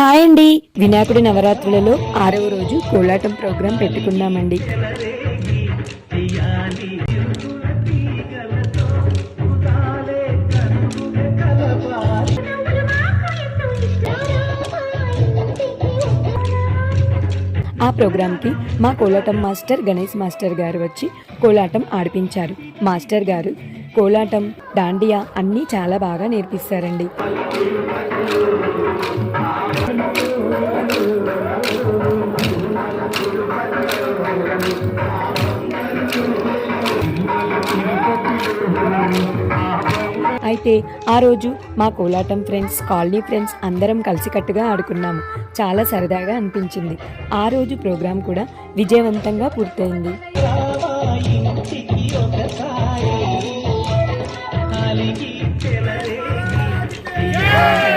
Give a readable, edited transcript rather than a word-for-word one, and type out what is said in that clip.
Hi అండి, వినాయకుడి నవరాత్రులలో 6వ రోజు కోలాటం ప్రోగ్రాం పెట్టుకున్నామండి. ఆ ప్రోగ్రాంకి మా కోలాటం మాస్టర్ గణేష్ మాస్టర్ గారు వచ్చి కోలాటం ఆడిపించారు. మాస్టర్ గారు కోలాటం, డాండియా అన్నీ చాలా బాగా నేర్పిస్తారండి. అయితే ఆ రోజు మా కోలాటం ఫ్రెండ్స్, కాలనీ ఫ్రెండ్స్ అందరం కలిసికట్టుగా ఆడుకున్నాము. చాలా సరదాగా అనిపించింది. ఆ రోజు ప్రోగ్రాం కూడా విజయవంతంగా పూర్తయింది. Yeah!